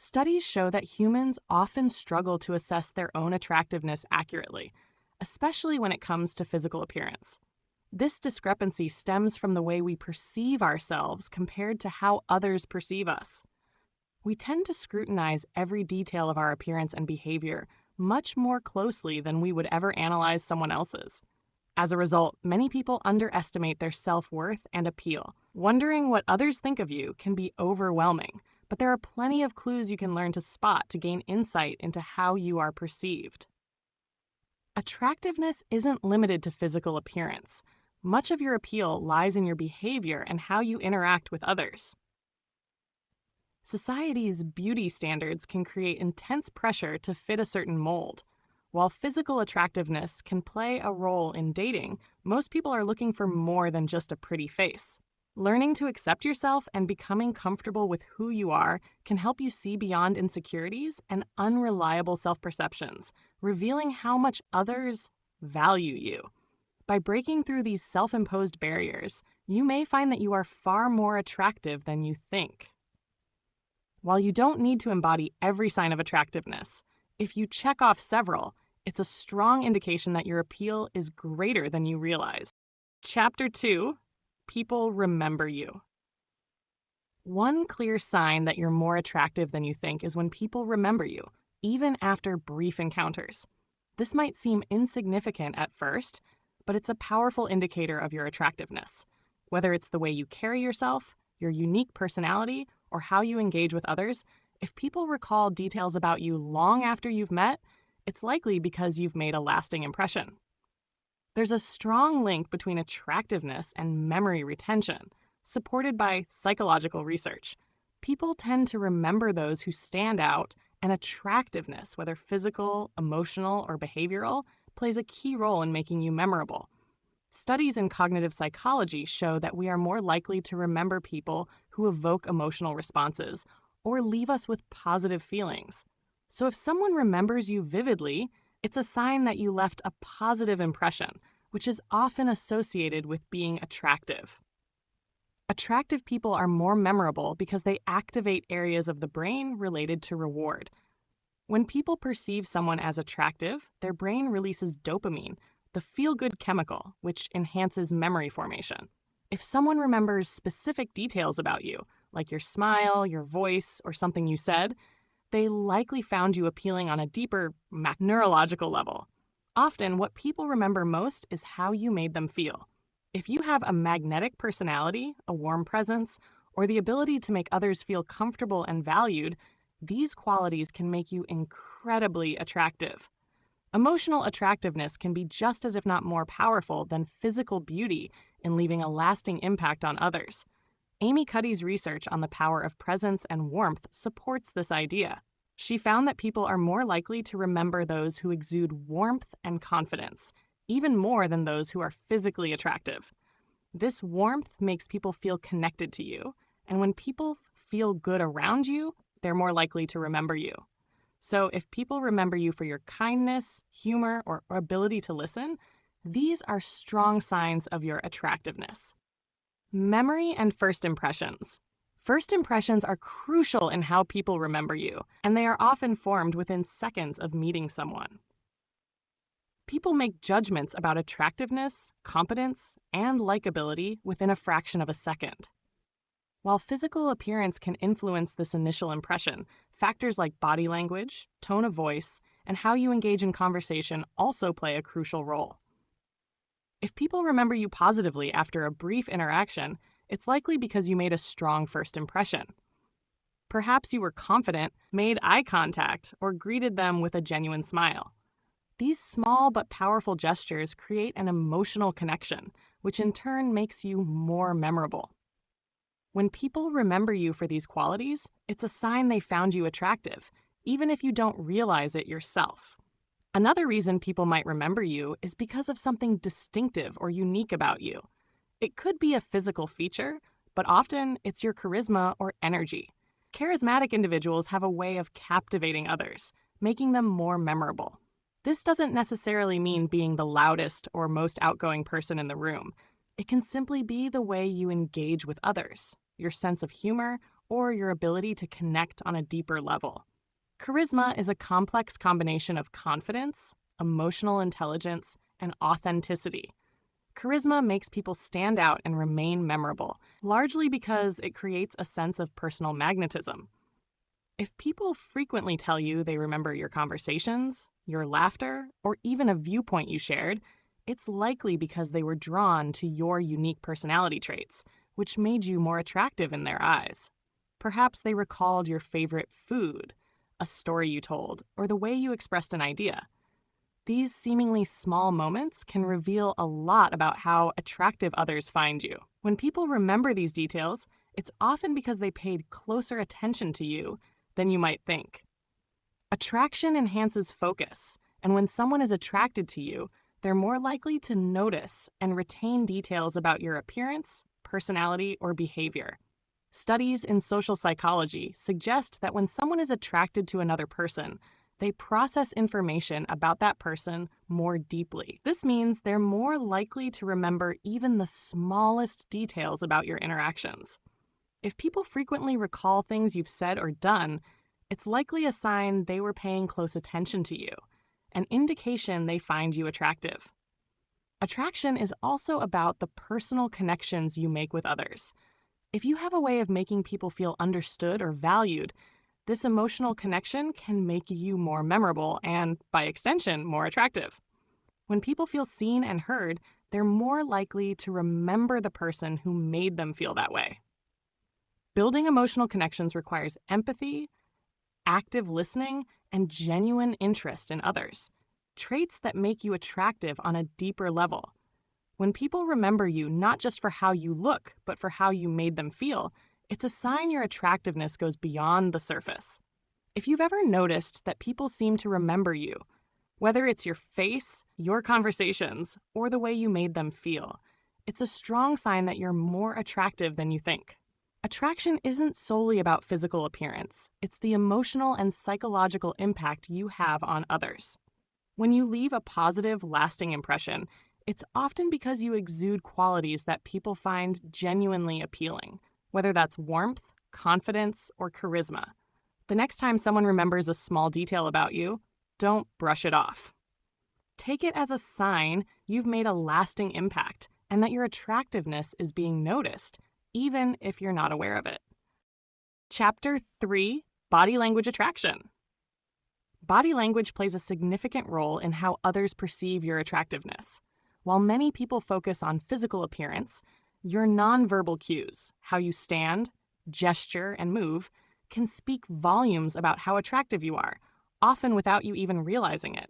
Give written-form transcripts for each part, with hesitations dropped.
Studies show that humans often struggle to assess their own attractiveness accurately, especially when it comes to physical appearance. This discrepancy stems from the way we perceive ourselves compared to how others perceive us. We tend to scrutinize every detail of our appearance and behavior much more closely than we would ever analyze someone else's. As a result, many people underestimate their self-worth and appeal. Wondering what others think of you can be overwhelming, but there are plenty of clues you can learn to spot to gain insight into how you are perceived. Attractiveness isn't limited to physical appearance. Much of your appeal lies in your behavior and how you interact with others. Society's beauty standards can create intense pressure to fit a certain mold. While physical attractiveness can play a role in dating, most people are looking for more than just a pretty face. Learning to accept yourself and becoming comfortable with who you are can help you see beyond insecurities and unreliable self-perceptions, revealing how much others value you. By breaking through these self-imposed barriers, you may find that you are far more attractive than you think. While you don't need to embody every sign of attractiveness, if you check off several, it's a strong indication that your appeal is greater than you realize. Chapter 2. People remember you. One clear sign that you're more attractive than you think is when people remember you, even after brief encounters. This might seem insignificant at first, but it's a powerful indicator of your attractiveness. Whether it's the way you carry yourself, your unique personality, or how you engage with others, if people recall details about you long after you've met, it's likely because you've made a lasting impression. There's a strong link between attractiveness and memory retention, supported by psychological research. People tend to remember those who stand out, and attractiveness, whether physical, emotional, or behavioral, plays a key role in making you memorable. Studies in cognitive psychology show that we are more likely to remember people who evoke emotional responses or leave us with positive feelings. So if someone remembers you vividly, it's a sign that you left a positive impression, which is often associated with being attractive. Attractive people are more memorable because they activate areas of the brain related to reward. When people perceive someone as attractive, their brain releases dopamine, the feel-good chemical, which enhances memory formation. If someone remembers specific details about you, like your smile, your voice, or something you said, they likely found you appealing on a deeper neurological level. Often, what people remember most is how you made them feel. If you have a magnetic personality, a warm presence, or the ability to make others feel comfortable and valued, these qualities can make you incredibly attractive. Emotional attractiveness can be just as if not more powerful than physical beauty in leaving a lasting impact on others. Amy Cuddy's research on the power of presence and warmth supports this idea. She found that people are more likely to remember those who exude warmth and confidence, even more than those who are physically attractive. This warmth makes people feel connected to you, and when people feel good around you, they're more likely to remember you. So if people remember you for your kindness, humor, or ability to listen, these are strong signs of your attractiveness. Memory and first impressions. First impressions are crucial in how people remember you, and they are often formed within seconds of meeting someone. People make judgments about attractiveness, competence, and likability within a fraction of a second. While physical appearance can influence this initial impression, factors like body language, tone of voice, and how you engage in conversation also play a crucial role. If people remember you positively after a brief interaction, it's likely because you made a strong first impression. Perhaps you were confident, made eye contact, or greeted them with a genuine smile. These small but powerful gestures create an emotional connection, which in turn makes you more memorable. When people remember you for these qualities, it's a sign they found you attractive, even if you don't realize it yourself. Another reason people might remember you is because of something distinctive or unique about you. It could be a physical feature, but often it's your charisma or energy. Charismatic individuals have a way of captivating others, making them more memorable. This doesn't necessarily mean being the loudest or most outgoing person in the room. It can simply be the way you engage with others, your sense of humor, or your ability to connect on a deeper level. Charisma is a complex combination of confidence, emotional intelligence, and authenticity. Charisma makes people stand out and remain memorable, largely because it creates a sense of personal magnetism. If people frequently tell you they remember your conversations, your laughter, or even a viewpoint you shared, it's likely because they were drawn to your unique personality traits, which made you more attractive in their eyes. Perhaps they recalled your favorite food, a story you told, or the way you expressed an idea. These seemingly small moments can reveal a lot about how attractive others find you. When people remember these details, it's often because they paid closer attention to you than you might think. Attraction enhances focus, and when someone is attracted to you, they're more likely to notice and retain details about your appearance, personality, or behavior. Studies in social psychology suggest that when someone is attracted to another person, they process information about that person more deeply. This means they're more likely to remember even the smallest details about your interactions. If people frequently recall things you've said or done, it's likely a sign they were paying close attention to you, an indication they find you attractive. Attraction is also about the personal connections you make with others. If you have a way of making people feel understood or valued, this emotional connection can make you more memorable and, by extension, more attractive. When people feel seen and heard, they're more likely to remember the person who made them feel that way. Building emotional connections requires empathy, active listening, and genuine interest in others, traits that make you attractive on a deeper level. When people remember you not just for how you look, but for how you made them feel, it's a sign your attractiveness goes beyond the surface. If you've ever noticed that people seem to remember you, whether it's your face, your conversations, or the way you made them feel, it's a strong sign that you're more attractive than you think. Attraction isn't solely about physical appearance. It's the emotional and psychological impact you have on others. When you leave a positive, lasting impression, it's often because you exude qualities that people find genuinely appealing, whether that's warmth, confidence, or charisma. The next time someone remembers a small detail about you, don't brush it off. Take it as a sign you've made a lasting impact and that your attractiveness is being noticed, even if you're not aware of it. Chapter 3, Body Language Attraction. Body language plays a significant role in how others perceive your attractiveness. While many people focus on physical appearance, your nonverbal cues, how you stand, gesture, and move, can speak volumes about how attractive you are, often without you even realizing it.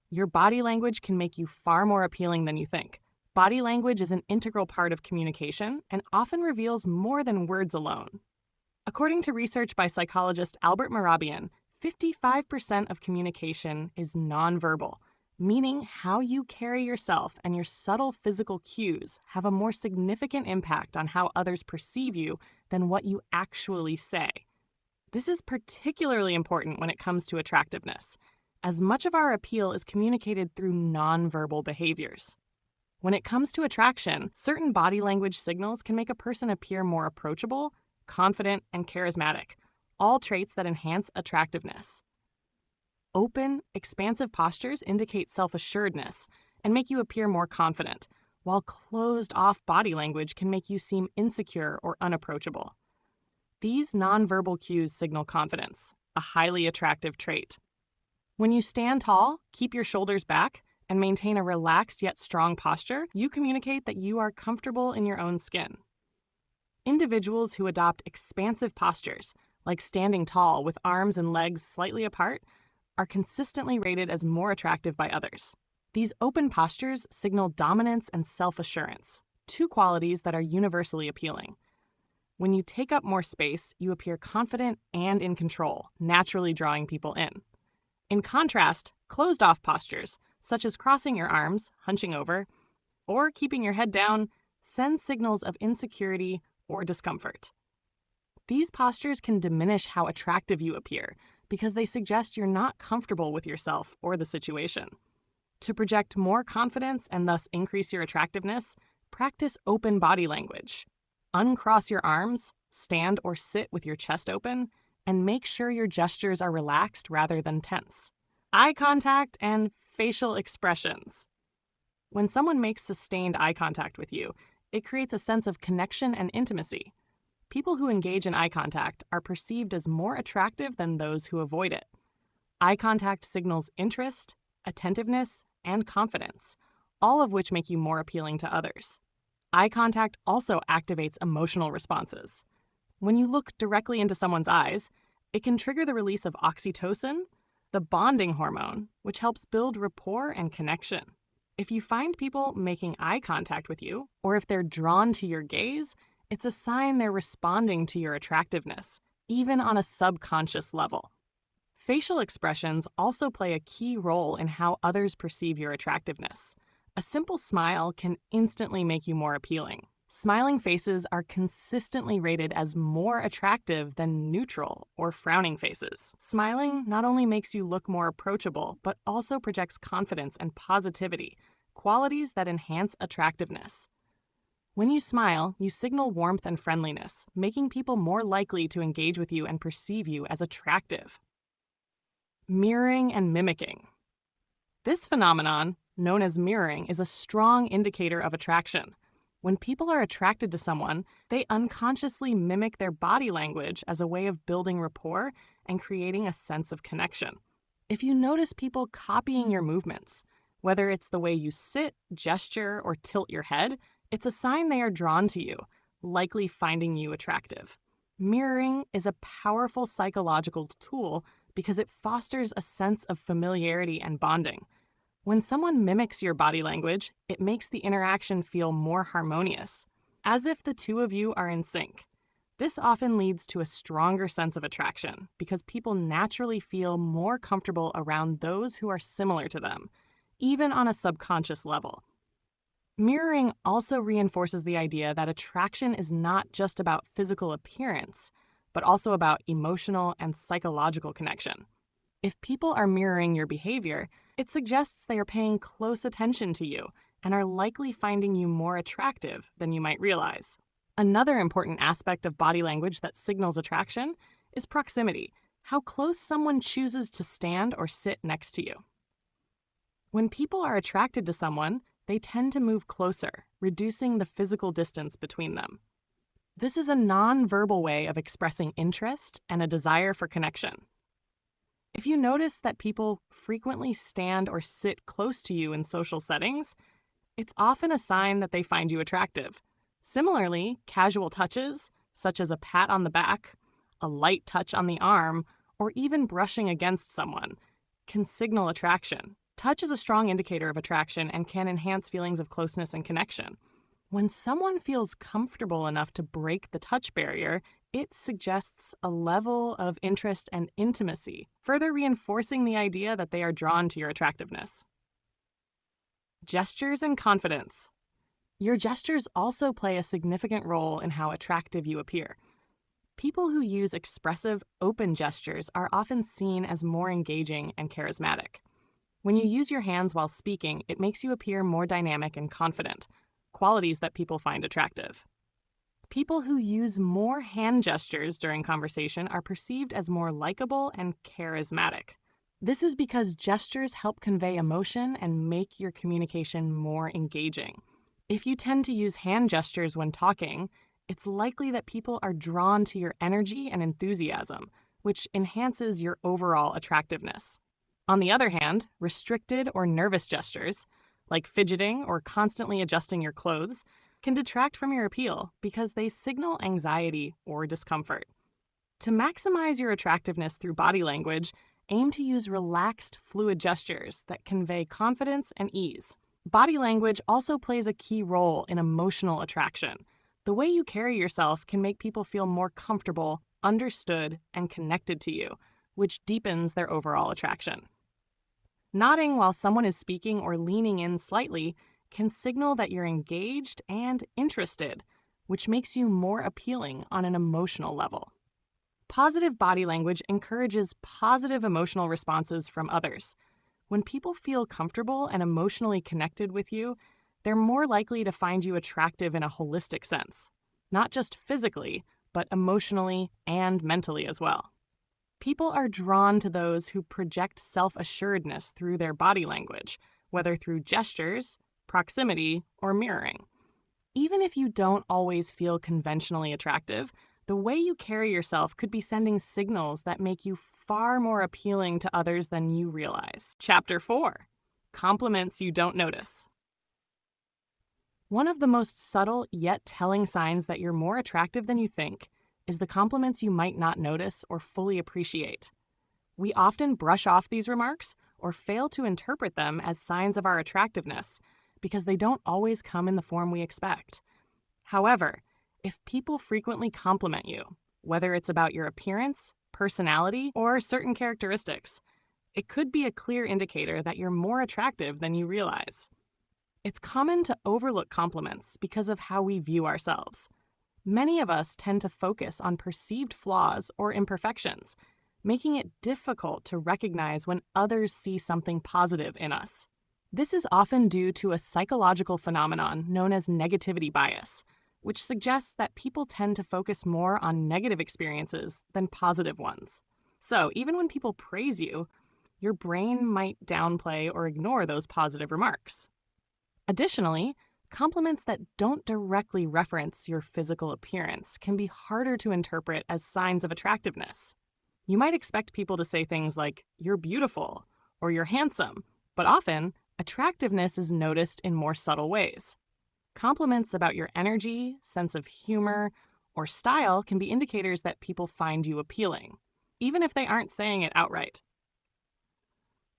Your body language can make you far more appealing than you think. Body language is an integral part of communication and often reveals more than words alone. According to research by psychologist Albert Mehrabian, 55% of communication is nonverbal, meaning how you carry yourself and your subtle physical cues have a more significant impact on how others perceive you than what you actually say. This is particularly important when it comes to attractiveness, as much of our appeal is communicated through nonverbal behaviors. When it comes to attraction, certain body language signals can make a person appear more approachable, confident, and charismatic, all traits that enhance attractiveness. Open, expansive postures indicate self-assuredness and make you appear more confident, while closed-off body language can make you seem insecure or unapproachable. These nonverbal cues signal confidence, a highly attractive trait. When you stand tall, keep your shoulders back, and maintain a relaxed yet strong posture, you communicate that you are comfortable in your own skin. Individuals who adopt expansive postures, like standing tall with arms and legs slightly apart, are consistently rated as more attractive by others. These open postures signal dominance and self-assurance, two qualities that are universally appealing. When you take up more space, you appear confident and in control, naturally drawing people in. In contrast, closed-off postures, such as crossing your arms, hunching over, or keeping your head down, send signals of insecurity or discomfort. These postures can diminish how attractive you appear because they suggest you're not comfortable with yourself or the situation. To project more confidence and thus increase your attractiveness, practice open body language. Uncross your arms, stand or sit with your chest open, and make sure your gestures are relaxed rather than tense. Eye contact and facial expressions. When someone makes sustained eye contact with you, it creates a sense of connection and intimacy. People who engage in eye contact are perceived as more attractive than those who avoid it. Eye contact signals interest, attentiveness, and confidence, all of which make you more appealing to others. Eye contact also activates emotional responses. When you look directly into someone's eyes, it can trigger the release of oxytocin, the bonding hormone, which helps build rapport and connection. If you find people making eye contact with you, or if they're drawn to your gaze, it's a sign they're responding to your attractiveness, even on a subconscious level. Facial expressions also play a key role in how others perceive your attractiveness. A simple smile can instantly make you more appealing. Smiling faces are consistently rated as more attractive than neutral or frowning faces. Smiling not only makes you look more approachable, but also projects confidence and positivity, qualities that enhance attractiveness. When you smile, you signal warmth and friendliness, making people more likely to engage with you and perceive you as attractive. Mirroring and mimicking. This phenomenon, known as mirroring, is a strong indicator of attraction. When people are attracted to someone, they unconsciously mimic their body language as a way of building rapport and creating a sense of connection. If you notice people copying your movements, whether it's the way you sit, gesture, or tilt your head, it's a sign they are drawn to you, likely finding you attractive. Mirroring is a powerful psychological tool because it fosters a sense of familiarity and bonding. When someone mimics your body language, it makes the interaction feel more harmonious, as if the two of you are in sync. This often leads to a stronger sense of attraction because people naturally feel more comfortable around those who are similar to them, even on a subconscious level. Mirroring also reinforces the idea that attraction is not just about physical appearance, but also about emotional and psychological connection. If people are mirroring your behavior, it suggests they are paying close attention to you and are likely finding you more attractive than you might realize. Another important aspect of body language that signals attraction is proximity, how close someone chooses to stand or sit next to you. When people are attracted to someone, they tend to move closer, reducing the physical distance between them. This is a non-verbal way of expressing interest and a desire for connection. If you notice that people frequently stand or sit close to you in social settings, it's often a sign that they find you attractive. Similarly, casual touches, such as a pat on the back, a light touch on the arm, or even brushing against someone, can signal attraction. Touch is a strong indicator of attraction and can enhance feelings of closeness and connection. When someone feels comfortable enough to break the touch barrier, it suggests a level of interest and intimacy, further reinforcing the idea that they are drawn to your attractiveness. Gestures and confidence. Your gestures also play a significant role in how attractive you appear. People who use expressive, open gestures are often seen as more engaging and charismatic. When you use your hands while speaking, it makes you appear more dynamic and confident, qualities that people find attractive. People who use more hand gestures during conversation are perceived as more likable and charismatic. This is because gestures help convey emotion and make your communication more engaging. If you tend to use hand gestures when talking, it's likely that people are drawn to your energy and enthusiasm, which enhances your overall attractiveness. On the other hand, restricted or nervous gestures, like fidgeting or constantly adjusting your clothes, can detract from your appeal because they signal anxiety or discomfort. To maximize your attractiveness through body language, aim to use relaxed, fluid gestures that convey confidence and ease. Body language also plays a key role in emotional attraction. The way you carry yourself can make people feel more comfortable, understood, and connected to you, which deepens their overall attraction. Nodding while someone is speaking or leaning in slightly can signal that you're engaged and interested, which makes you more appealing on an emotional level. Positive body language encourages positive emotional responses from others. When people feel comfortable and emotionally connected with you, they're more likely to find you attractive in a holistic sense, not just physically, but emotionally and mentally as well. People are drawn to those who project self-assuredness through their body language, whether through gestures, proximity, or mirroring. Even if you don't always feel conventionally attractive, the way you carry yourself could be sending signals that make you far more appealing to others than you realize. Chapter 4: Compliments You Don't Notice. One of the most subtle yet telling signs that you're more attractive than you think is the compliments you might not notice or fully appreciate. We often brush off these remarks or fail to interpret them as signs of our attractiveness because they don't always come in the form we expect. However, if people frequently compliment you, whether it's about your appearance, personality, or certain characteristics, it could be a clear indicator that you're more attractive than you realize. It's common to overlook compliments because of how we view ourselves. Many of us tend to focus on perceived flaws or imperfections, making it difficult to recognize when others see something positive in us. This is often due to a psychological phenomenon known as negativity bias, which suggests that people tend to focus more on negative experiences than positive ones. So even when people praise you, your brain might downplay or ignore those positive remarks. Additionally, compliments that don't directly reference your physical appearance can be harder to interpret as signs of attractiveness. You might expect people to say things like, "You're beautiful," or "You're handsome," but often, attractiveness is noticed in more subtle ways. Compliments about your energy, sense of humor, or style can be indicators that people find you appealing, even if they aren't saying it outright.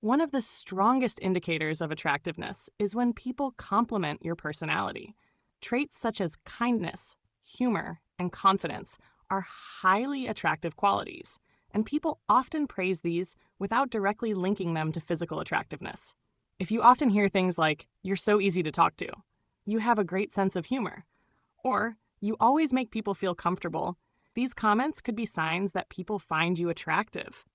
One of the strongest indicators of attractiveness is when people compliment your personality. Traits such as kindness, humor, and confidence are highly attractive qualities, and people often praise these without directly linking them to physical attractiveness. If you often hear things like, "You're so easy to talk to," "You have a great sense of humor," or "You always make people feel comfortable," these comments could be signs that people find you attractive.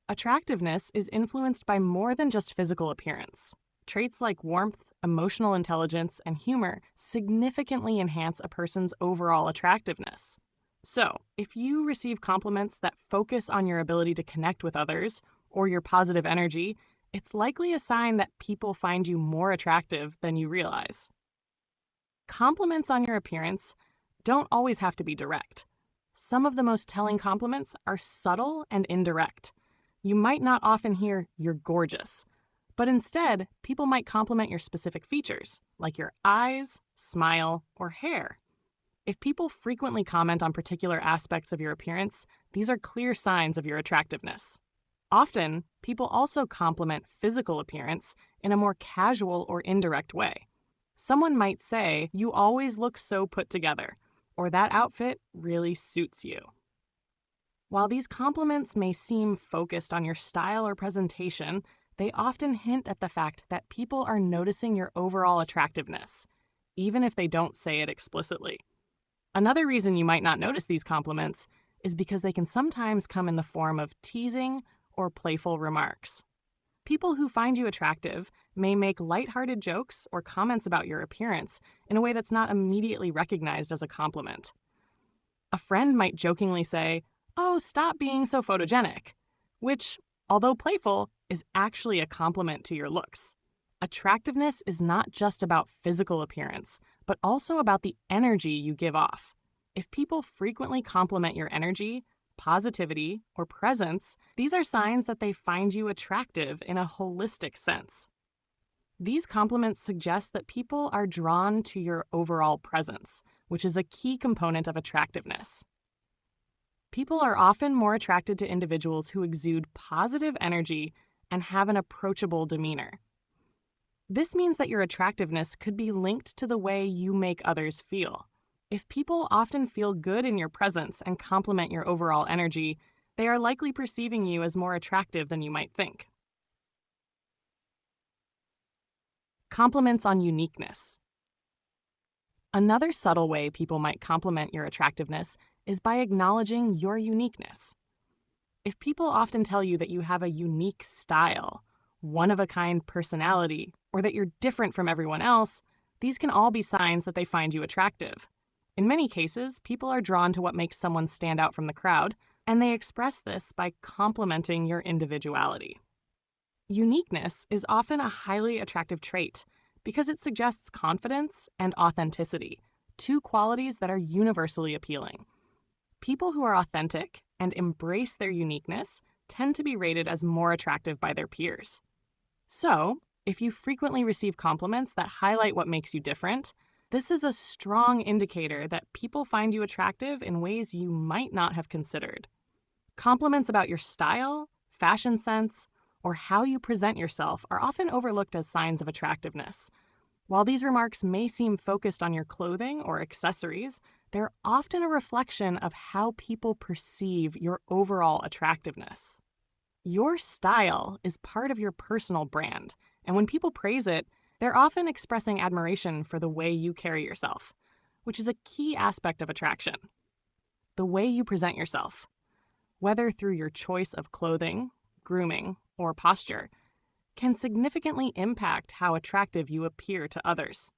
Attractiveness is influenced by more than just physical appearance. Traits like warmth, emotional intelligence, and humor significantly enhance a person's overall attractiveness. So, if you receive compliments that focus on your ability to connect with others or your positive energy, it's likely a sign that people find you more attractive than you realize. Compliments on your appearance don't always have to be direct. Some of the most telling compliments are subtle and indirect. You might not often hear, "You're gorgeous," but instead, people might compliment your specific features, like your eyes, smile, or hair. If people frequently comment on particular aspects of your appearance, these are clear signs of your attractiveness. Often, people also compliment physical appearance in a more casual or indirect way. Someone might say, "You always look so put together," or "That outfit really suits you." While these compliments may seem focused on your style or presentation, they often hint at the fact that people are noticing your overall attractiveness, even if they don't say it explicitly. Another reason you might not notice these compliments is because they can sometimes come in the form of teasing or playful remarks. People who find you attractive may make lighthearted jokes or comments about your appearance in a way that's not immediately recognized as a compliment. A friend might jokingly say, "Oh, stop being so photogenic," which, although playful, is actually a compliment to your looks. Attractiveness is not just about physical appearance, but also about the energy you give off. If people frequently compliment your energy, positivity, or presence, these are signs that they find you attractive in a holistic sense. These compliments suggest that people are drawn to your overall presence, which is a key component of attractiveness. People are often more attracted to individuals who exude positive energy and have an approachable demeanor. This means that your attractiveness could be linked to the way you make others feel. If people often feel good in your presence and compliment your overall energy, they are likely perceiving you as more attractive than you might think. Compliments on uniqueness. Another subtle way people might compliment your attractiveness is by acknowledging your uniqueness. If people often tell you that you have a unique style, one-of-a-kind personality, or that you're different from everyone else, these can all be signs that they find you attractive. In many cases, people are drawn to what makes someone stand out from the crowd, and they express this by complimenting your individuality. Uniqueness is often a highly attractive trait because it suggests confidence and authenticity, two qualities that are universally appealing. People who are authentic and embrace their uniqueness tend to be rated as more attractive by their peers. So, if you frequently receive compliments that highlight what makes you different, this is a strong indicator that people find you attractive in ways you might not have considered. Compliments about your style, fashion sense, or how you present yourself are often overlooked as signs of attractiveness. While these remarks may seem focused on your clothing or accessories, they're often a reflection of how people perceive your overall attractiveness. Your style is part of your personal brand, and when people praise it, they're often expressing admiration for the way you carry yourself, which is a key aspect of attraction. The way you present yourself, whether through your choice of clothing, grooming, or posture, can significantly impact how attractive you appear to others.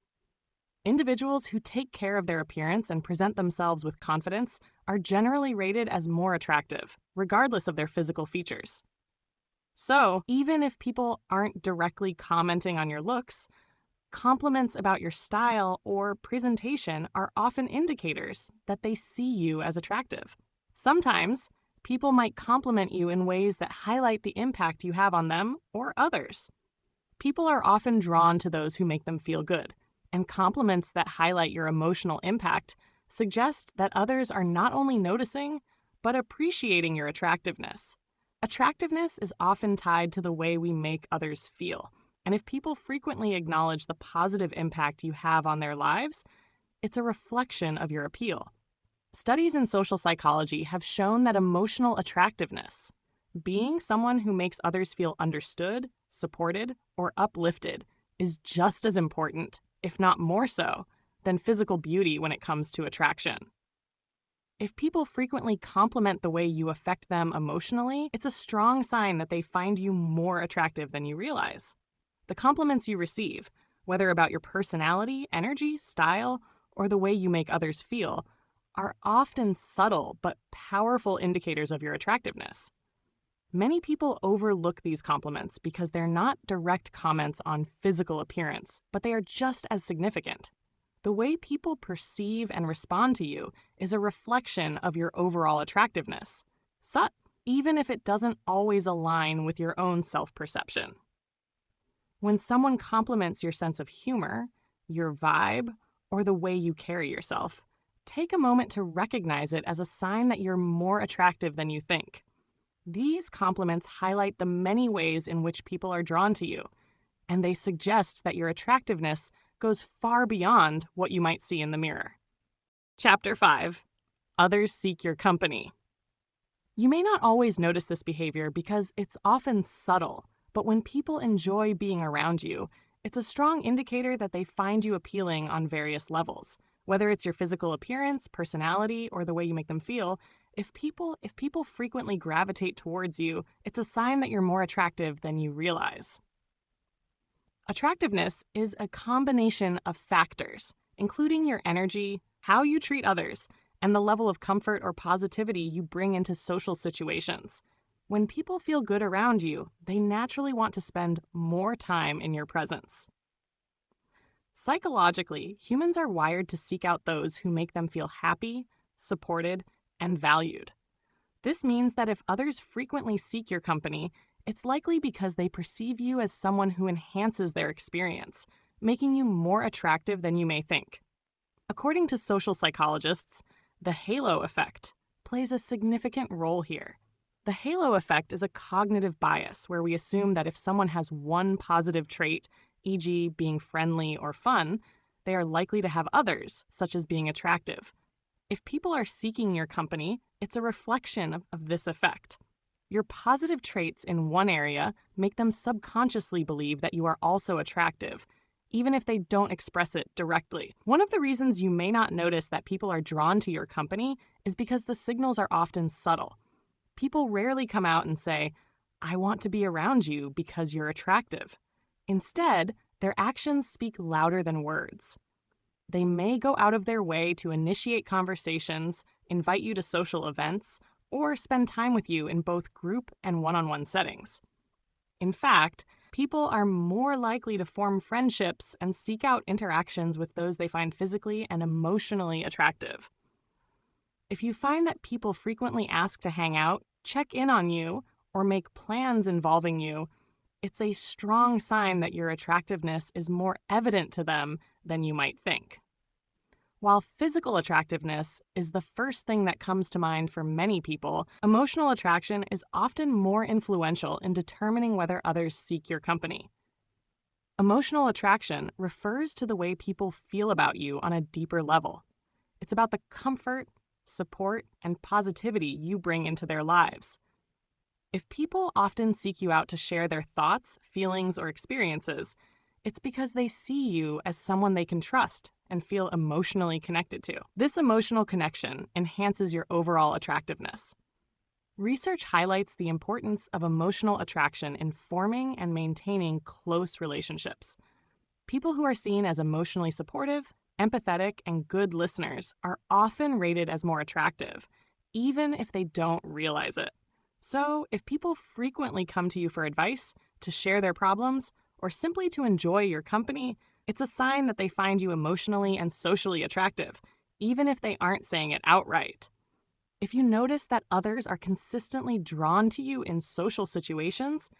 Individuals who take care of their appearance and present themselves with confidence are generally rated as more attractive, regardless of their physical features. So, even if people aren't directly commenting on your looks, compliments about your style or presentation are often indicators that they see you as attractive. Sometimes, people might compliment you in ways that highlight the impact you have on them or others. People are often drawn to those who make them feel good, and compliments that highlight your emotional impact suggest that others are not only noticing, but appreciating your attractiveness. Attractiveness is often tied to the way we make others feel, and if people frequently acknowledge the positive impact you have on their lives, it's a reflection of your appeal. Studies in social psychology have shown that emotional attractiveness, being someone who makes others feel understood, supported, or uplifted, is just as important, if not more so, than physical beauty when it comes to attraction. If people frequently compliment the way you affect them emotionally, it's a strong sign that they find you more attractive than you realize. The compliments you receive, whether about your personality, energy, style, or the way you make others feel, are often subtle but powerful indicators of your attractiveness. Many people overlook these compliments because they're not direct comments on physical appearance, but they are just as significant. The way people perceive and respond to you is a reflection of your overall attractiveness, even if it doesn't always align with your own self-perception. When someone compliments your sense of humor, your vibe, or the way you carry yourself, take a moment to recognize it as a sign that you're more attractive than you think. These compliments highlight the many ways in which people are drawn to you, and they suggest that your attractiveness goes far beyond what you might see in the mirror. Chapter 5. Others seek your company. You may not always notice this behavior because it's often subtle, but when people enjoy being around you, it's a strong indicator that they find you appealing on various levels. Whether it's your physical appearance, personality, or the way you make them feel, if people frequently gravitate towards you, it's a sign that you're more attractive than you realize. Attractiveness is a combination of factors, including your energy, how you treat others, and the level of comfort or positivity you bring into social situations. When people feel good around you, they naturally want to spend more time in your presence. Psychologically, humans are wired to seek out those who make them feel happy, supported, and valued. This means that if others frequently seek your company, it's likely because they perceive you as someone who enhances their experience, making you more attractive than you may think. According to social psychologists, the halo effect plays a significant role here. The halo effect is a cognitive bias where we assume that if someone has one positive trait, e.g., being friendly or fun, they are likely to have others, such as being attractive. If people are seeking your company, it's a reflection of this effect. Your positive traits in one area make them subconsciously believe that you are also attractive, even if they don't express it directly. One of the reasons you may not notice that people are drawn to your company is because the signals are often subtle. People rarely come out and say, "I want to be around you because you're attractive." Instead, their actions speak louder than words. They may go out of their way to initiate conversations, invite you to social events, or spend time with you in both group and one-on-one settings. In fact, people are more likely to form friendships and seek out interactions with those they find physically and emotionally attractive. If you find that people frequently ask to hang out, check in on you, or make plans involving you, it's a strong sign that your attractiveness is more evident to them than you might think. While physical attractiveness is the first thing that comes to mind for many people, emotional attraction is often more influential in determining whether others seek your company. Emotional attraction refers to the way people feel about you on a deeper level. It's about the comfort, support, and positivity you bring into their lives. If people often seek you out to share their thoughts, feelings, or experiences, it's because they see you as someone they can trust and feel emotionally connected to. This emotional connection enhances your overall attractiveness. Research highlights the importance of emotional attraction in forming and maintaining close relationships. People who are seen as emotionally supportive, empathetic, and good listeners are often rated as more attractive, even if they don't realize it. So, if people frequently come to you for advice, to share their problems, or simply to enjoy your company, it's a sign that they find you emotionally and socially attractive, even if they aren't saying it outright. If you notice that others are consistently drawn to you in social situations,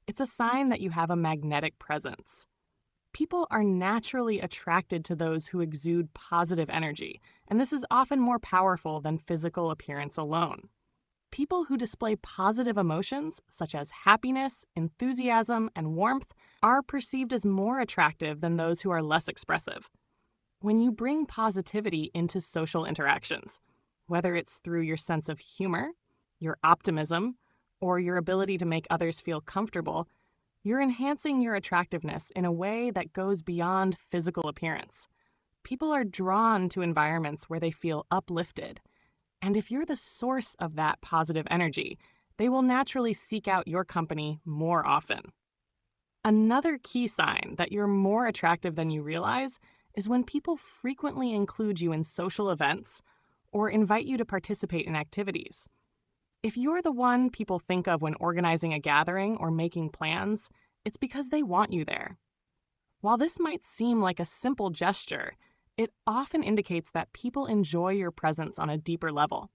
it's a sign that you have a magnetic presence. People are naturally attracted to those who exude positive energy, and this is often more powerful than physical appearance alone. People who display positive emotions, such as happiness, enthusiasm, and warmth, are perceived as more attractive than those who are less expressive. When you bring positivity into social interactions, whether it's through your sense of humor, your optimism, or your ability to make others feel comfortable, you're enhancing your attractiveness in a way that goes beyond physical appearance. People are drawn to environments where they feel uplifted. And if you're the source of that positive energy, they will naturally seek out your company more often. Another key sign that you're more attractive than you realize is when people frequently include you in social events or invite you to participate in activities. If you're the one people think of when organizing a gathering or making plans, it's because they want you there. While this might seem like a simple gesture, it often indicates that people enjoy your presence on a deeper level.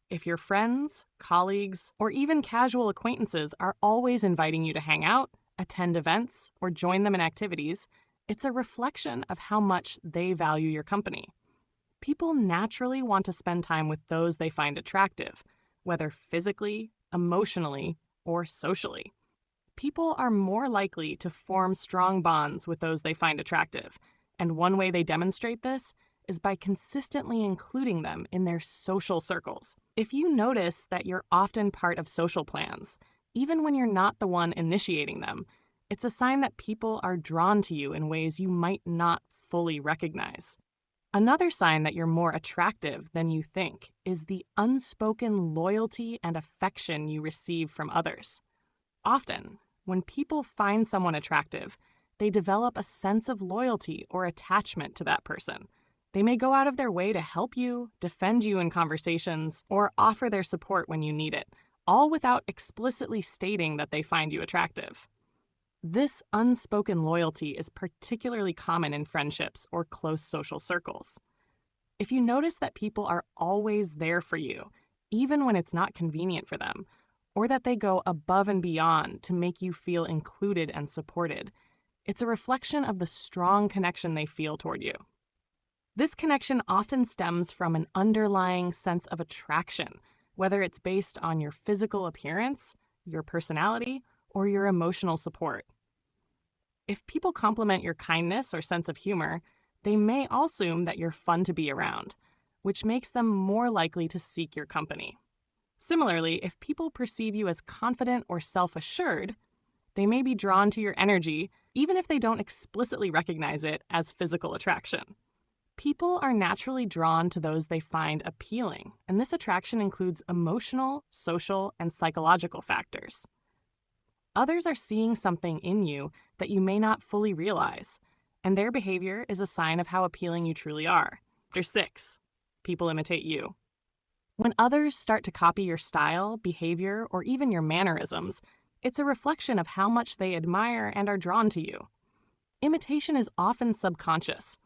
If your friends, colleagues, or even casual acquaintances are always inviting you to hang out, attend events, or join them in activities, it's a reflection of how much they value your company. People naturally want to spend time with those they find attractive, whether physically, emotionally, or socially. People are more likely to form strong bonds with those they find attractive, and one way they demonstrate this is by consistently including them in their social circles. If you notice that you're often part of social plans, even when you're not the one initiating them, it's a sign that people are drawn to you in ways you might not fully recognize. Another sign that you're more attractive than you think is the unspoken loyalty and affection you receive from others. Often, when people find someone attractive, they develop a sense of loyalty or attachment to that person. They may go out of their way to help you, defend you in conversations, or offer their support when you need it, all without explicitly stating that they find you attractive. This unspoken loyalty is particularly common in friendships or close social circles. If you notice that people are always there for you, even when it's not convenient for them, or that they go above and beyond to make you feel included and supported, it's a reflection of the strong connection they feel toward you. This connection often stems from an underlying sense of attraction, whether it's based on your physical appearance, your personality, or your emotional support. If people compliment your kindness or sense of humor, they may also assume that you're fun to be around, which makes them more likely to seek your company. Similarly, if people perceive you as confident or self-assured, they may be drawn to your energy, even if they don't explicitly recognize it as physical attraction. People are naturally drawn to those they find appealing, and this attraction includes emotional, social, and psychological factors. Others are seeing something in you that you may not fully realize, and their behavior is a sign of how appealing you truly are. Chapter 6. People imitate you. When others start to copy your style, behavior, or even your mannerisms, it's a reflection of how much they admire and are drawn to you. Imitation is often subconscious,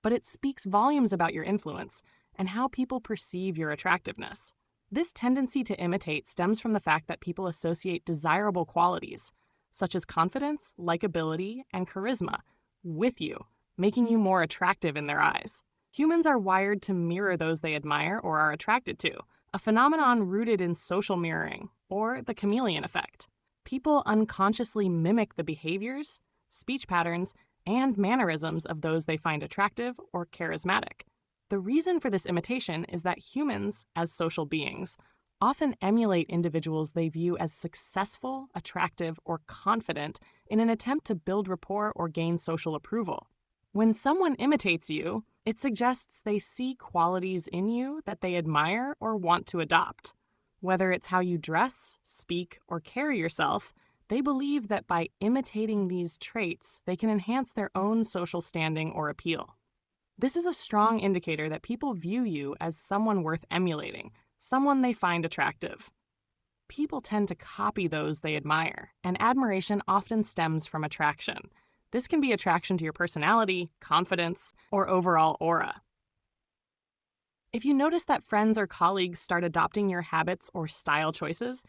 but it speaks volumes about your influence and how people perceive your attractiveness. This tendency to imitate stems from the fact that people associate desirable qualities, such as confidence, likability, and charisma, with you, making you more attractive in their eyes. Humans are wired to mirror those they admire or are attracted to, a phenomenon rooted in social mirroring, or the chameleon effect. People unconsciously mimic the behaviors, speech patterns, and mannerisms of those they find attractive or charismatic. The reason for this imitation is that humans, as social beings, often emulate individuals they view as successful, attractive, or confident in an attempt to build rapport or gain social approval. When someone imitates you, it suggests they see qualities in you that they admire or want to adopt. Whether it's how you dress, speak, or carry yourself, they believe that by imitating these traits, they can enhance their own social standing or appeal. This is a strong indicator that people view you as someone worth emulating, someone they find attractive. People tend to copy those they admire, and admiration often stems from attraction. This can be attraction to your personality, confidence, or overall aura. If you notice that friends or colleagues start adopting your habits or style choices,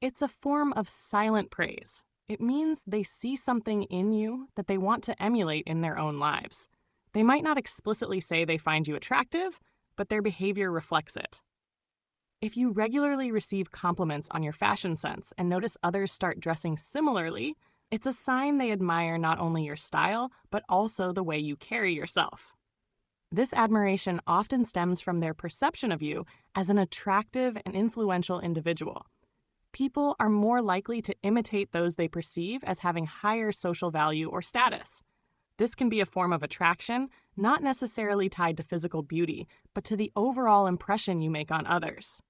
it's a form of silent praise. It means they see something in you that they want to emulate in their own lives. They might not explicitly say they find you attractive, but their behavior reflects it. If you regularly receive compliments on your fashion sense and notice others start dressing similarly, it's a sign they admire not only your style, but also the way you carry yourself. This admiration often stems from their perception of you as an attractive and influential individual. People are more likely to imitate those they perceive as having higher social value or status. This can be a form of attraction, not necessarily tied to physical beauty, but to the overall impression you make on others.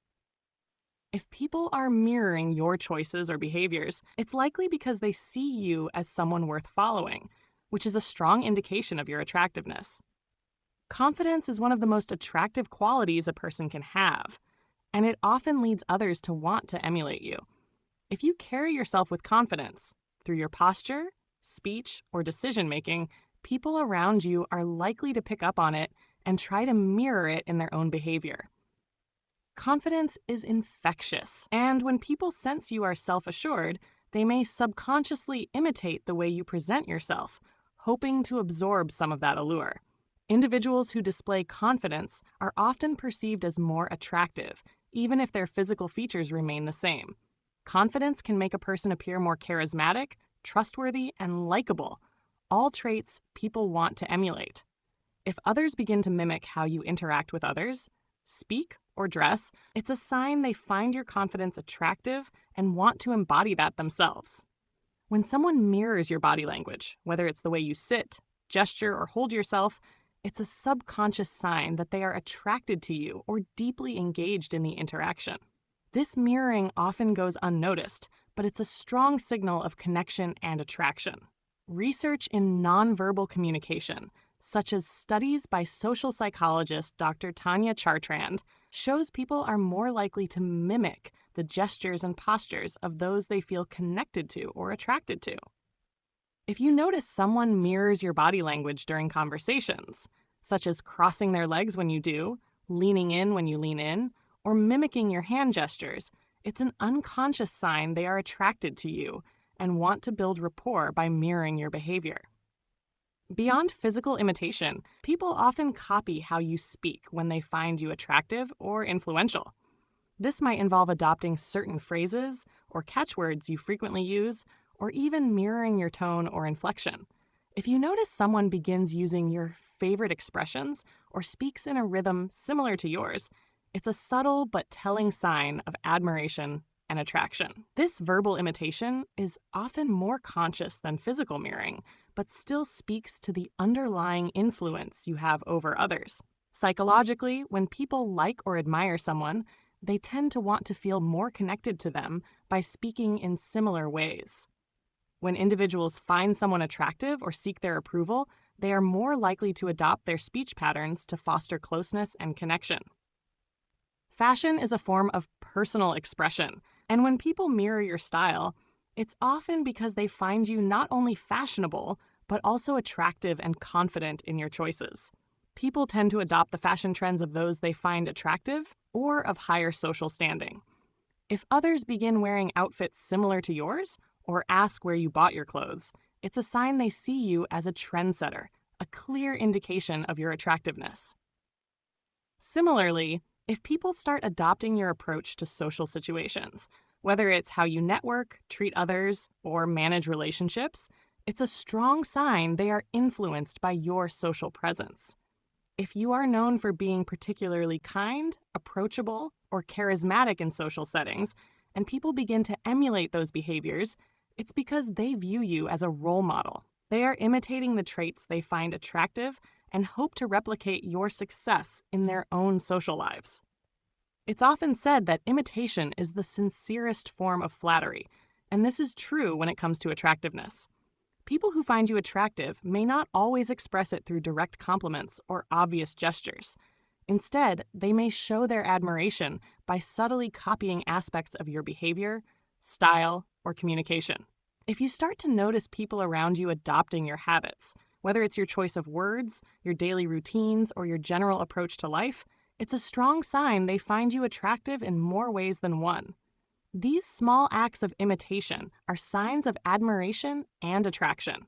If people are mirroring your choices or behaviors, it's likely because they see you as someone worth following, which is a strong indication of your attractiveness. Confidence is one of the most attractive qualities a person can have, and it often leads others to want to emulate you. If you carry yourself with confidence through your posture, speech, or decision-making, people around you are likely to pick up on it and try to mirror it in their own behavior. Confidence is infectious, and when people sense you are self-assured, they may subconsciously imitate the way you present yourself, hoping to absorb some of that allure. Individuals who display confidence are often perceived as more attractive, even if their physical features remain the same. Confidence can make a person appear more charismatic, trustworthy, and likable, all traits people want to emulate. If others begin to mimic how you interact with others, speak, or dress, it's a sign they find your confidence attractive and want to embody that themselves. When someone mirrors your body language, whether it's the way you sit, gesture, or hold yourself, it's a subconscious sign that they are attracted to you or deeply engaged in the interaction. This mirroring often goes unnoticed, but it's a strong signal of connection and attraction. Research in nonverbal communication, such as studies by social psychologist Dr. Tanya Chartrand, shows people are more likely to mimic the gestures and postures of those they feel connected to or attracted to. If you notice someone mirrors your body language during conversations, such as crossing their legs when you do, leaning in when you lean in, or mimicking your hand gestures, it's an unconscious sign they are attracted to you and want to build rapport by mirroring your behavior. Beyond physical imitation, people often copy how you speak when they find you attractive or influential. This might involve adopting certain phrases or catchwords you frequently use, or even mirroring your tone or inflection. If you notice someone begins using your favorite expressions or speaks in a rhythm similar to yours, it's a subtle but telling sign of admiration and attraction. This verbal imitation is often more conscious than physical mirroring, but still speaks to the underlying influence you have over others. Psychologically, when people like or admire someone, they tend to want to feel more connected to them by speaking in similar ways. When individuals find someone attractive or seek their approval, they are more likely to adopt their speech patterns to foster closeness and connection. Fashion is a form of personal expression, and when people mirror your style, it's often because they find you not only fashionable, but also attractive and confident in your choices. People tend to adopt the fashion trends of those they find attractive or of higher social standing. If others begin wearing outfits similar to yours or ask where you bought your clothes, it's a sign they see you as a trendsetter, a clear indication of your attractiveness. Similarly, if people start adopting your approach to social situations, whether it's how you network, treat others, or manage relationships, it's a strong sign they are influenced by your social presence. If you are known for being particularly kind, approachable, or charismatic in social settings, and people begin to emulate those behaviors, it's because they view you as a role model. They are imitating the traits they find attractive and hope to replicate your success in their own social lives. It's often said that imitation is the sincerest form of flattery, and this is true when it comes to attractiveness. People who find you attractive may not always express it through direct compliments or obvious gestures. Instead, they may show their admiration by subtly copying aspects of your behavior, style, or communication. If you start to notice people around you adopting your habits, whether it's your choice of words, your daily routines, or your general approach to life, it's a strong sign they find you attractive in more ways than one. These small acts of imitation are signs of admiration and attraction.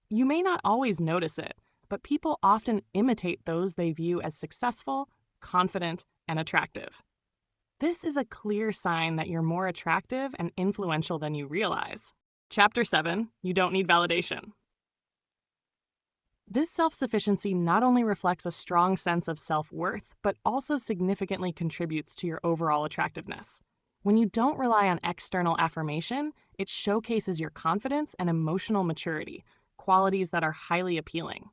You may not always notice it, but people often imitate those they view as successful, confident, and attractive. This is a clear sign that you're more attractive and influential than you realize. Chapter 7, You Don't Need Validation. This self-sufficiency not only reflects a strong sense of self-worth, but also significantly contributes to your overall attractiveness. When you don't rely on external affirmation, it showcases your confidence and emotional maturity, qualities that are highly appealing.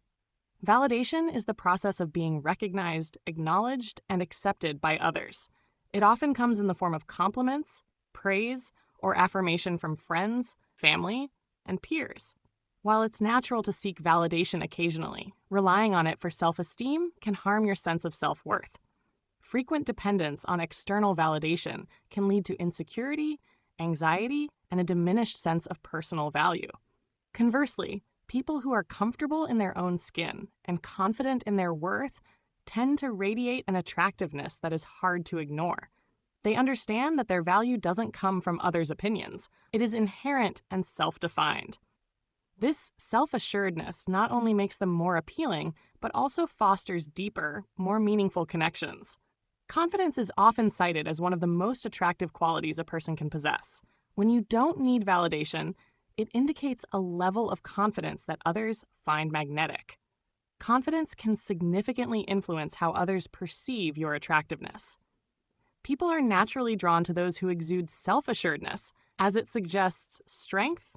Validation is the process of being recognized, acknowledged, and accepted by others. It often comes in the form of compliments, praise, or affirmation from friends, family, and peers. While it's natural to seek validation occasionally, relying on it for self-esteem can harm your sense of self-worth. Frequent dependence on external validation can lead to insecurity, anxiety, and a diminished sense of personal value. Conversely, people who are comfortable in their own skin and confident in their worth tend to radiate an attractiveness that is hard to ignore. They understand that their value doesn't come from others' opinions. It is inherent and self-defined. This self-assuredness not only makes them more appealing, but also fosters deeper, more meaningful connections. Confidence is often cited as one of the most attractive qualities a person can possess. When you don't need validation, it indicates a level of confidence that others find magnetic. Confidence can significantly influence how others perceive your attractiveness. People are naturally drawn to those who exude self-assuredness, as it suggests strength,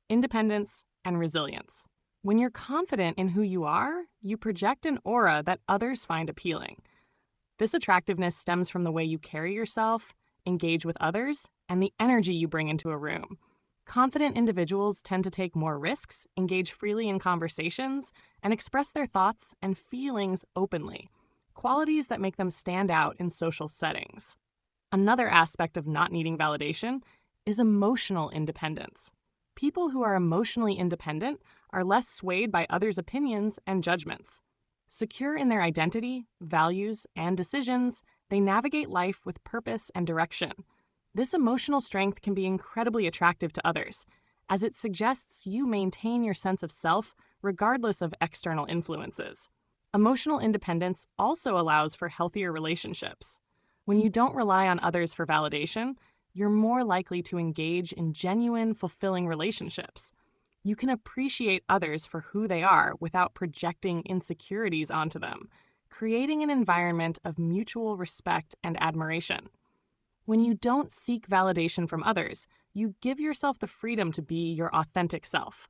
independence, and resilience. When you're confident in who you are, you project an aura that others find appealing. This attractiveness stems from the way you carry yourself, engage with others, and the energy you bring into a room. Confident individuals tend to take more risks, engage freely in conversations, and express their thoughts and feelings openly, qualities that make them stand out in social settings. Another aspect of not needing validation is emotional independence. People who are emotionally independent are less swayed by others' opinions and judgments. Secure in their identity, values, and decisions, they navigate life with purpose and direction. This emotional strength can be incredibly attractive to others, as it suggests you maintain your sense of self regardless of external influences. Emotional independence also allows for healthier relationships. When you don't rely on others for validation, you're more likely to engage in genuine, fulfilling relationships. You can appreciate others for who they are without projecting insecurities onto them, creating an environment of mutual respect and admiration. When you don't seek validation from others, you give yourself the freedom to be your authentic self.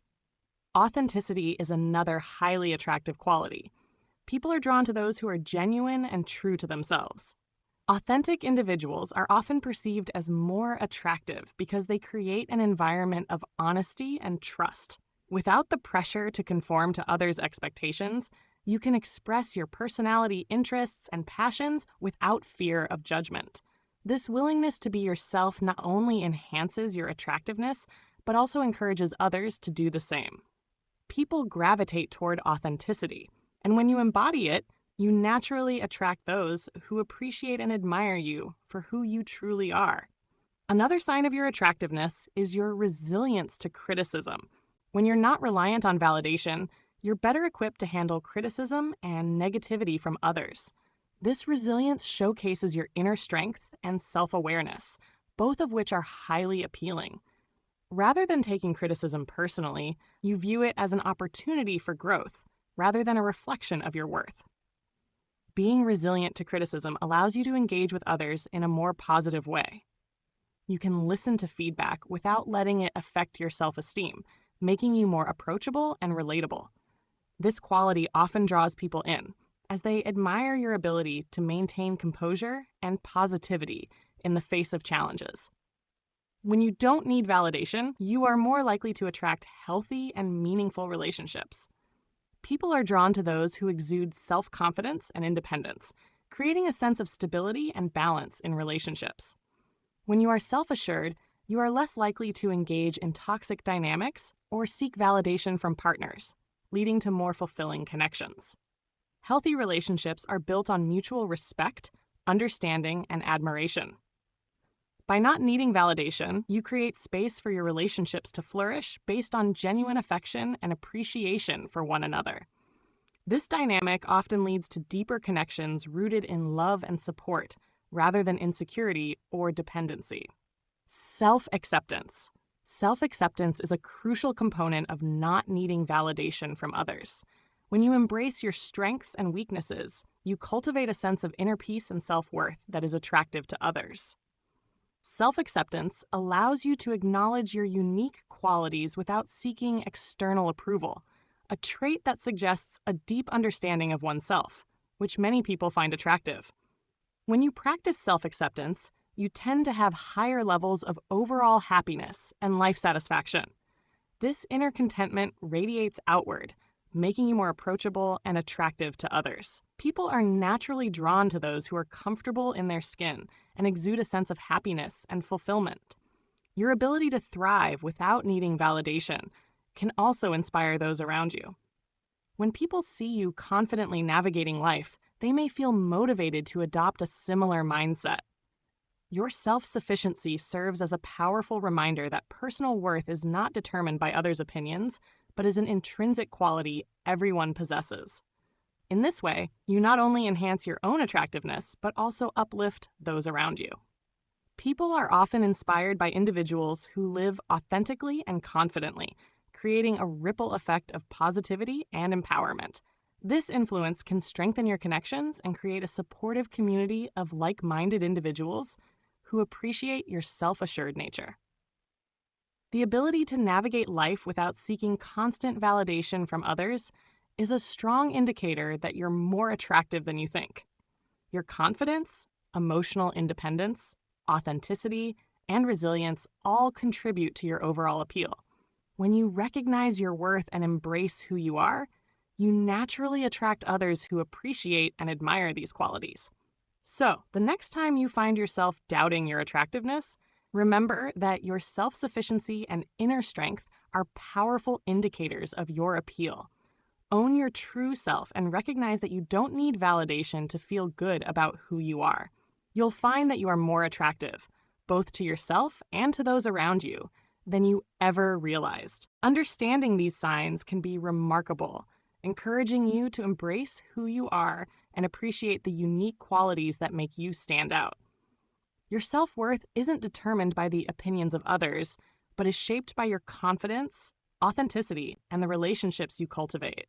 Authenticity is another highly attractive quality. People are drawn to those who are genuine and true to themselves. Authentic individuals are often perceived as more attractive because they create an environment of honesty and trust. Without the pressure to conform to others' expectations, you can express your personality, interests, and passions without fear of judgment. This willingness to be yourself not only enhances your attractiveness, but also encourages others to do the same. People gravitate toward authenticity, and when you embody it, you naturally attract those who appreciate and admire you for who you truly are. Another sign of your attractiveness is your resilience to criticism. When you're not reliant on validation, you're better equipped to handle criticism and negativity from others. This resilience showcases your inner strength and self-awareness, both of which are highly appealing. Rather than taking criticism personally, you view it as an opportunity for growth, rather than a reflection of your worth. Being resilient to criticism allows you to engage with others in a more positive way. You can listen to feedback without letting it affect your self-esteem, making you more approachable and relatable. This quality often draws people in, as they admire your ability to maintain composure and positivity in the face of challenges. When you don't need validation, you are more likely to attract healthy and meaningful relationships. People are drawn to those who exude self-confidence and independence, creating a sense of stability and balance in relationships. When you are self-assured, you are less likely to engage in toxic dynamics or seek validation from partners, leading to more fulfilling connections. Healthy relationships are built on mutual respect, understanding, and admiration. By not needing validation, you create space for your relationships to flourish based on genuine affection and appreciation for one another. This dynamic often leads to deeper connections rooted in love and support, rather than insecurity or dependency. Self-acceptance. Self-acceptance is a crucial component of not needing validation from others. When you embrace your strengths and weaknesses, you cultivate a sense of inner peace and self-worth that is attractive to others. Self-acceptance allows you to acknowledge your unique qualities without seeking external approval, a trait that suggests a deep understanding of oneself, which many people find attractive. When you practice self-acceptance, you tend to have higher levels of overall happiness and life satisfaction. This inner contentment radiates outward, making you more approachable and attractive to others. People are naturally drawn to those who are comfortable in their skin and exude a sense of happiness and fulfillment. Your ability to thrive without needing validation can also inspire those around you. When people see you confidently navigating life, they may feel motivated to adopt a similar mindset. Your self-sufficiency serves as a powerful reminder that personal worth is not determined by others' opinions, but is an intrinsic quality everyone possesses. In this way, you not only enhance your own attractiveness, but also uplift those around you. People are often inspired by individuals who live authentically and confidently, creating a ripple effect of positivity and empowerment. This influence can strengthen your connections and create a supportive community of like-minded individuals who appreciate your self-assured nature. The ability to navigate life without seeking constant validation from others is a strong indicator that you're more attractive than you think. Your confidence, emotional independence, authenticity, and resilience all contribute to your overall appeal. When you recognize your worth and embrace who you are, you naturally attract others who appreciate and admire these qualities. So, the next time you find yourself doubting your attractiveness, remember that your self-sufficiency and inner strength are powerful indicators of your appeal. Own your true self and recognize that you don't need validation to feel good about who you are. You'll find that you are more attractive, both to yourself and to those around you, than you ever realized. Understanding these signs can be remarkable, encouraging you to embrace who you are and appreciate the unique qualities that make you stand out. Your self-worth isn't determined by the opinions of others, but is shaped by your confidence, authenticity, and the relationships you cultivate.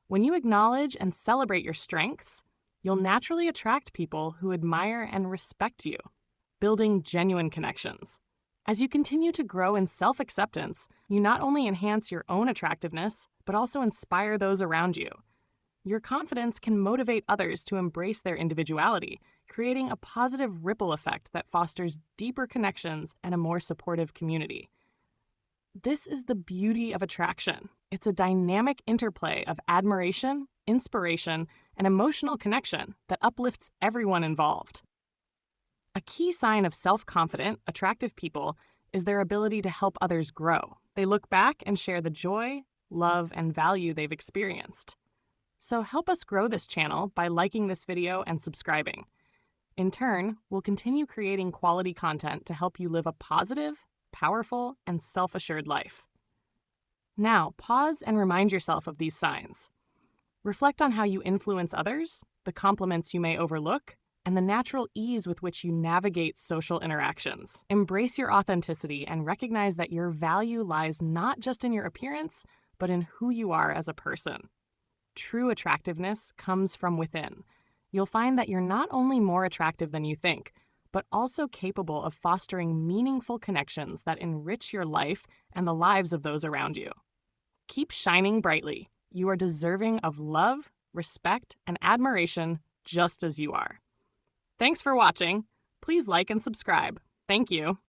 When you acknowledge and celebrate your strengths, you'll naturally attract people who admire and respect you, building genuine connections. As you continue to grow in self-acceptance, you not only enhance your own attractiveness, but also inspire those around you. Your confidence can motivate others to embrace their individuality, creating a positive ripple effect that fosters deeper connections and a more supportive community. This is the beauty of attraction. It's a dynamic interplay of admiration, inspiration, and emotional connection that uplifts everyone involved. A key sign of self-confident, attractive people is their ability to help others grow. They look back and share the joy, love, and value they've experienced. So help us grow this channel by liking this video and subscribing. In turn, we'll continue creating quality content to help you live a positive, powerful, and self-assured life. Now, pause and remind yourself of these signs. Reflect on how you influence others, the compliments you may overlook, and the natural ease with which you navigate social interactions. Embrace your authenticity and recognize that your value lies not just in your appearance, but in who you are as a person. True attractiveness comes from within. You'll find that you're not only more attractive than you think, but also capable of fostering meaningful connections that enrich your life and the lives of those around you. Keep shining brightly. You are deserving of love, respect, and admiration just as you are. Thanks for watching. Please like and subscribe. Thank you.